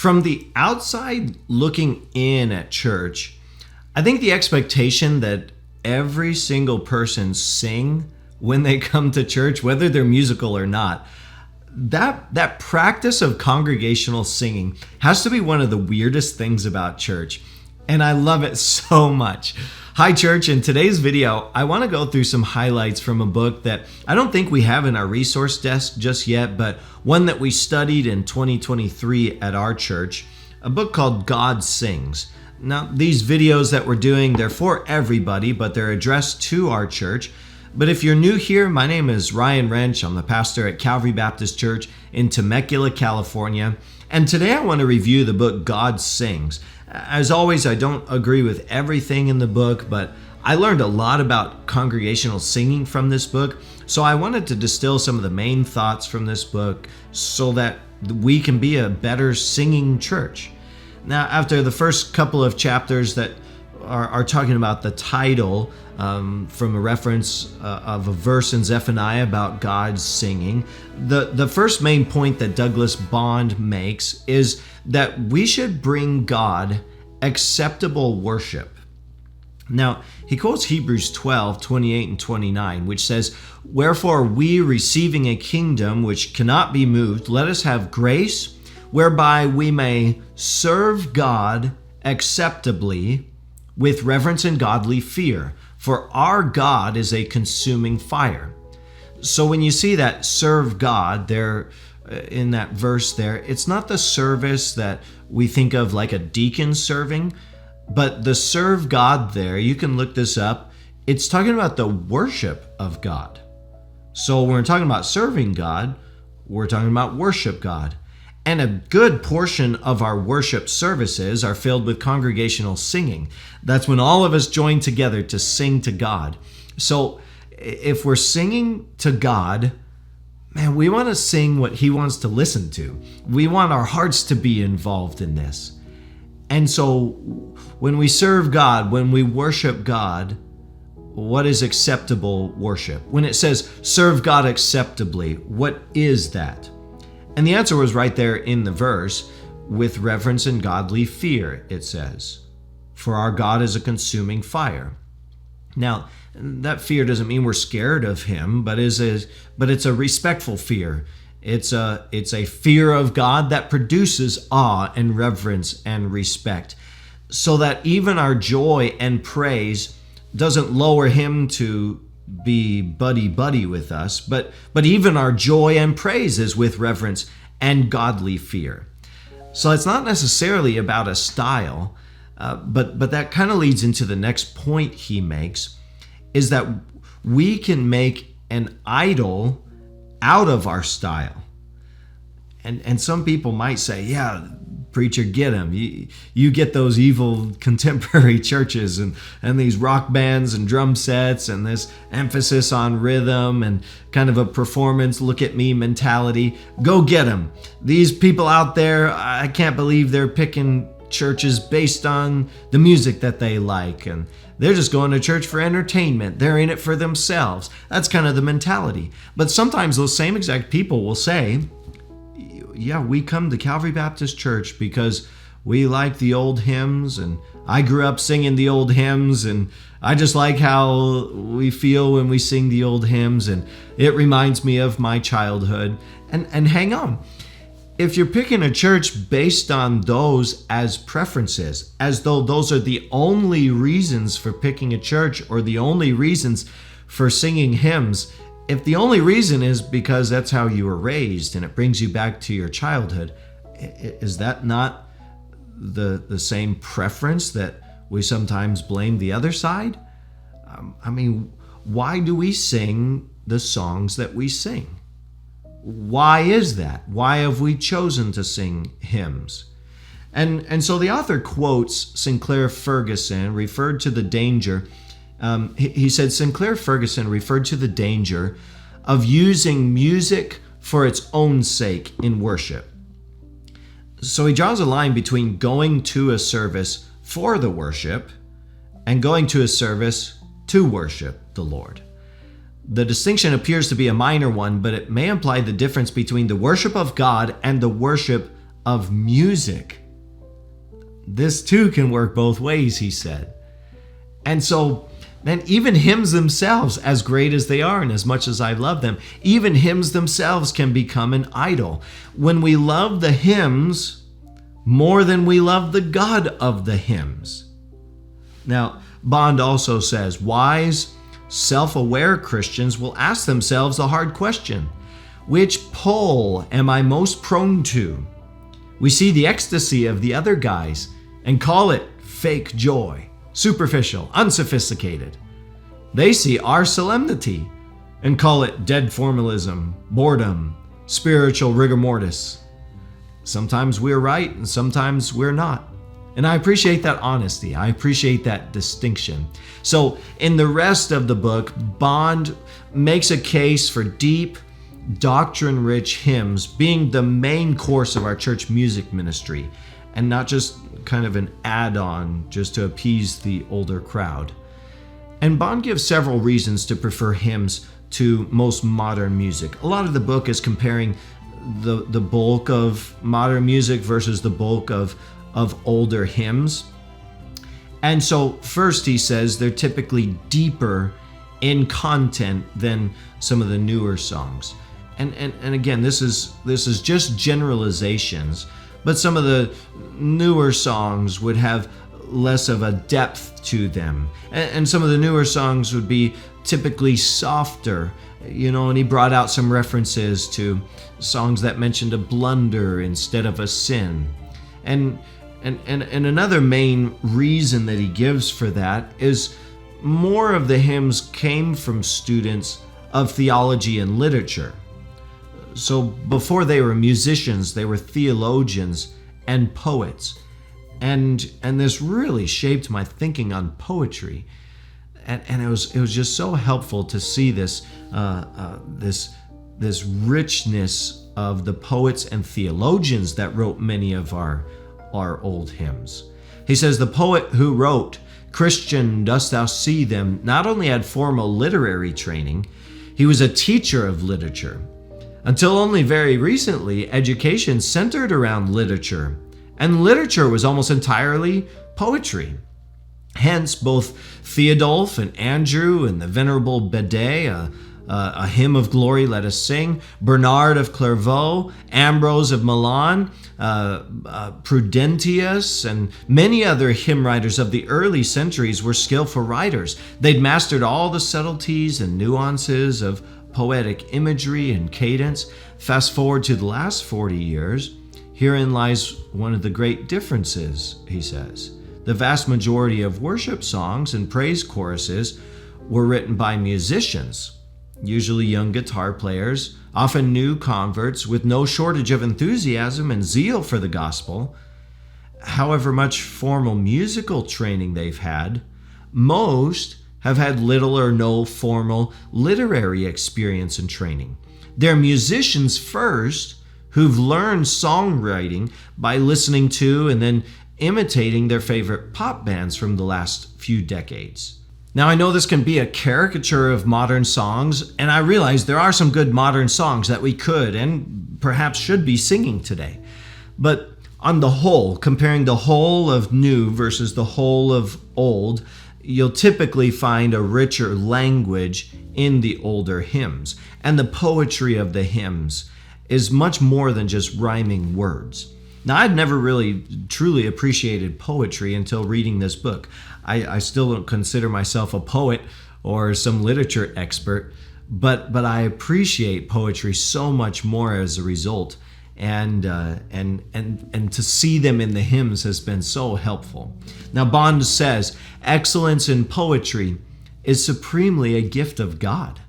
From the outside looking in at church, I think the expectation that every single person sing when they come to church, whether they're musical or not, that practice of congregational singing has to be one of the weirdest things about church. And I love it so much. Hi, church. In today's video, I want to go through some highlights from a book that I don't think we have in our resource desk just yet, but one that we studied in 2023 at our church, a book called God Sings. Now, these videos that we're doing, they're for everybody, but they're addressed to our church. But if you're new here, my name is Ryan Wrench. I'm the pastor at Calvary Baptist Church in Temecula, California. And today I want to review the book God Sings. As always, I don't agree with everything in the book, but I learned a lot about congregational singing from this book. So I wanted to distill some of the main thoughts from this book so that we can be a better singing church. Now, after the first couple of chapters that are talking about the title from a reference of a verse in Zephaniah about God singing, the first main point that Douglas Bond makes is that we should bring God acceptable worship. Now, he quotes Hebrews 12:28 and 29, which says, "Wherefore we, receiving a kingdom which cannot be moved, let us have grace whereby we may serve God acceptably with reverence and godly fear. For our God is a consuming fire." So when you see that serve God there in that verse there, it's not the service that we think of like a deacon serving, but the serve God there, you can look this up, it's talking about the worship of God. So when we're talking about serving God, we're talking about worship God. And a good portion of our worship services are filled with congregational singing. That's when all of us join together to sing to God. So if we're singing to God, man, we want to sing what He wants to listen to. We want our hearts to be involved in this. And so when we serve God, when we worship God, what is acceptable worship? When it says serve God acceptably, what is that? And the answer was right there in the verse, with reverence and godly fear, it says. For our God is a consuming fire. Now, that fear doesn't mean we're scared of Him, but it's a respectful fear. It's a fear of God that produces awe and reverence and respect, so that even our joy and praise doesn't lower Him to be buddy-buddy with us, but even our joy and praise is with reverence and godly fear. So it's not necessarily about a style, but that kind of leads into the next point he makes, is that we can make an idol out of our style. And some people might say, yeah, preacher, get him. You get those evil contemporary churches and these rock bands and drum sets and this emphasis on rhythm and kind of a performance, look at me mentality. Go get them. These people out there, I can't believe they're picking churches based on the music that they like, and they're just going to church for entertainment. They're in it for themselves. That's kind of the mentality. But sometimes those same exact people will say, yeah, we come to Calvary Baptist Church because we like the old hymns, and I grew up singing the old hymns, and I just like how we feel when we sing the old hymns, and it reminds me of my childhood. And hang on. If you're picking a church based on those as preferences, as though those are the only reasons for picking a church or the only reasons for singing hymns, if the only reason is because that's how you were raised and it brings you back to your childhood, is that not the same preference that we sometimes blame the other side? Why do we sing the songs that we sing? Why is that? Why have we chosen to sing hymns? And so the author quotes Sinclair Ferguson, referred to the danger. He said Sinclair Ferguson referred to the danger of using music for its own sake in worship. So he draws a line between going to a service for the worship and going to a service to worship the Lord. The distinction appears to be a minor one, but it may imply the difference between the worship of God and the worship of music. This too can work both ways, he said. And so then even hymns themselves, as great as they are and as much as I love them, even hymns themselves can become an idol. When we love the hymns more than we love the God of the hymns. Now, Bond also says, wise, self-aware Christians will ask themselves a hard question. Which pole am I most prone to? We see the ecstasy of the other guys and call it fake joy, superficial, unsophisticated. They see our solemnity and call it dead formalism, boredom, spiritual rigor mortis. Sometimes we're right and sometimes we're not. And I appreciate that honesty. I appreciate that distinction. So in the rest of the book, Bond makes a case for deep, doctrine-rich hymns being the main course of our church music ministry, and not just kind of an add-on just to appease the older crowd. And Bond gives several reasons to prefer hymns to most modern music. A lot of the book is comparing the bulk of modern music versus the bulk of older hymns. And so first he says they're typically deeper in content than some of the newer songs. And again, this is just generalizations, but some of the newer songs would have less of a depth to them. And some of the newer songs would be typically softer, and he brought out some references to songs that mentioned a blunder instead of a sin. And another main reason that he gives for that is more of the hymns came from students of theology and literature. So before they were musicians, they were theologians and poets. And this really shaped my thinking on poetry. And it was just so helpful to see this richness of the poets and theologians that wrote many of our old hymns. He says, the poet who wrote, "Christian, dost thou see them," not only had formal literary training, he was a teacher of literature. Until only very recently, education centered around literature, and literature was almost entirely poetry. Hence, both Theodulf and Andrew and the Venerable Bede, a hymn of glory let us sing, Bernard of Clairvaux, Ambrose of Milan, Prudentius, and many other hymn writers of the early centuries were skillful writers. They'd mastered all the subtleties and nuances of poetic imagery and cadence. Fast forward to the last 40 years, herein lies one of the great differences, he says. The vast majority of worship songs and praise choruses were written by musicians, usually young guitar players, often new converts with no shortage of enthusiasm and zeal for the gospel. However much formal musical training they've had, most have had little or no formal literary experience and training. They're musicians first who've learned songwriting by listening to and then imitating their favorite pop bands from the last few decades. Now, I know this can be a caricature of modern songs, and I realize there are some good modern songs that we could and perhaps should be singing today. But on the whole, comparing the whole of new versus the whole of old, you'll typically find a richer language in the older hymns. And the poetry of the hymns is much more than just rhyming words. Now, I'd never really truly appreciated poetry until reading this book. I still don't consider myself a poet or some literature expert, but I appreciate poetry so much more as a result. And to see them in the hymns has been so helpful. Now, Bond says, excellence in poetry is supremely a gift of God.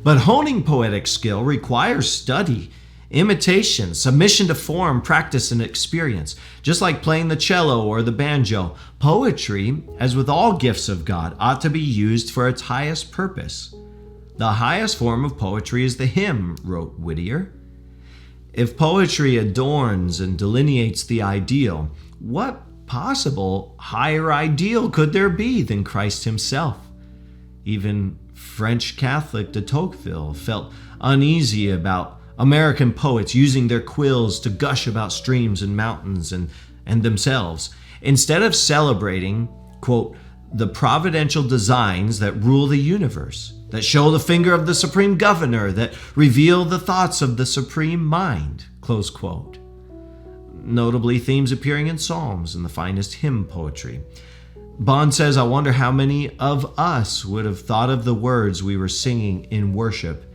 But honing poetic skill requires study, imitation, submission to form, practice, and experience. Just like playing the cello or the banjo, poetry, as with all gifts of God, ought to be used for its highest purpose. The highest form of poetry is the hymn, wrote Whittier. If poetry adorns and delineates the ideal, what possible higher ideal could there be than Christ himself? Even French Catholic de Tocqueville felt uneasy about American poets using their quills to gush about streams and mountains and themselves, instead of celebrating, quote, the providential designs that rule the universe, that show the finger of the supreme governor, that reveal the thoughts of the supreme mind, close quote. Notably, themes appearing in psalms and the finest hymn poetry. Bond says, I wonder how many of us would have thought of the words we were singing in worship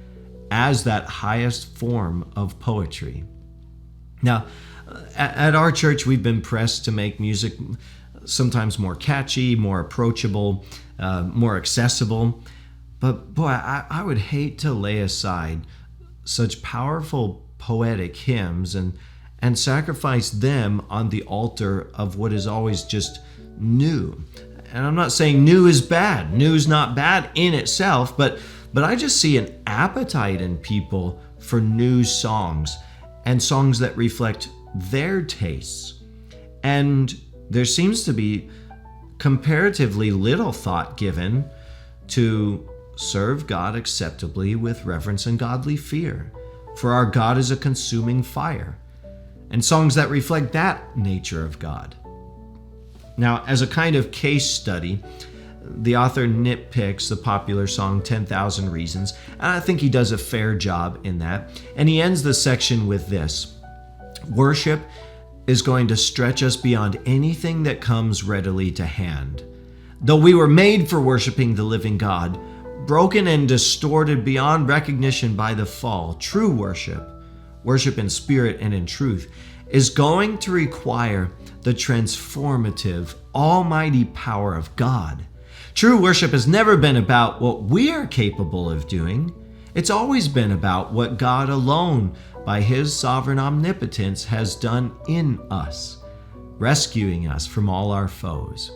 as that highest form of poetry. Now, at our church, we've been pressed to make music sometimes more catchy, more approachable, more accessible. But boy, I would hate to lay aside such powerful poetic hymns and sacrifice them on the altar of what is always just new. And I'm not saying new is bad. New is not bad in itself, but I just see an appetite in people for new songs and songs that reflect their tastes. And there seems to be comparatively little thought given to serve God acceptably with reverence and godly fear. For our God is a consuming fire. And songs that reflect that nature of God. Now, as a kind of case study, the author nitpicks the popular song 10,000 Reasons, and I think he does a fair job in that. And he ends the section with this: worship is going to stretch us beyond anything that comes readily to hand. Though we were made for worshiping the living God, broken and distorted beyond recognition by the fall, true worship in spirit and in truth, is going to require the transformative, almighty power of God. True worship has never been about what we are capable of doing. It's always been about what God alone, by His sovereign omnipotence, has done in us, rescuing us from all our foes.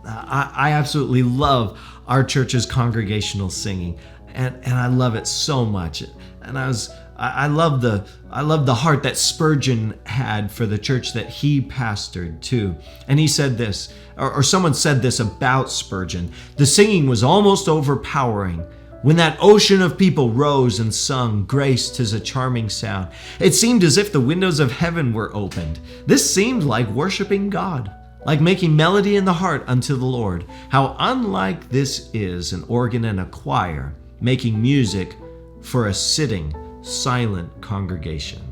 I absolutely love our church's congregational singing, and I love it so much. And I love the heart that Spurgeon had for the church that he pastored too. And he said this, or someone said this about Spurgeon: the singing was almost overpowering. When that ocean of people rose and sung, "Grace, 'tis a charming sound," it seemed as if the windows of heaven were opened. This seemed like worshiping God, like making melody in the heart unto the Lord. How unlike this is an organ and a choir making music for a sitting, silent congregation.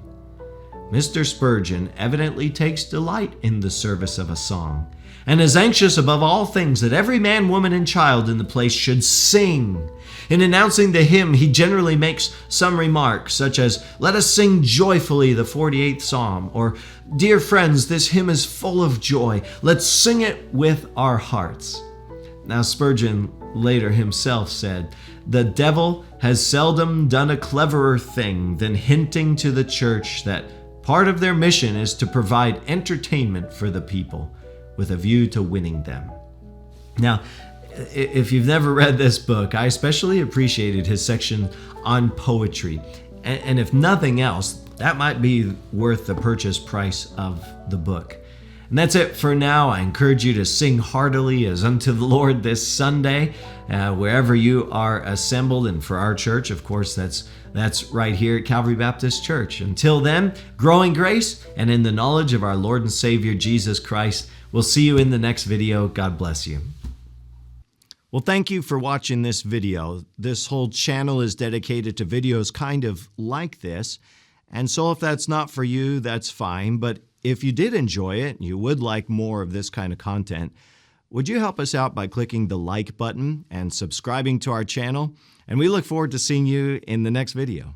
Mr. Spurgeon evidently takes delight in the service of a song, and is anxious above all things that every man, woman, and child in the place should sing. In announcing the hymn, he generally makes some remark, such as, "Let us sing joyfully the 48th Psalm," or, "Dear friends, this hymn is full of joy. Let's sing it with our hearts." Now, Spurgeon later himself said, "The devil has seldom done a cleverer thing than hinting to the church that part of their mission is to provide entertainment for the people with a view to winning them." Now, if you've never read this book, I especially appreciated his section on poetry. And if nothing else, that might be worth the purchase price of the book. And that's it for now. I encourage you to sing heartily as unto the Lord this Sunday, wherever you are assembled. And for our church, of course, that's right here at Calvary Baptist Church. Until then, grow in grace and in the knowledge of our Lord and Savior, Jesus Christ. We'll see you in the next video. God bless you. Well, thank you for watching this video. This whole channel is dedicated to videos kind of like this. And so if that's not for you, that's fine. But if you did enjoy it and you would like more of this kind of content, would you help us out by clicking the like button and subscribing to our channel? And we look forward to seeing you in the next video.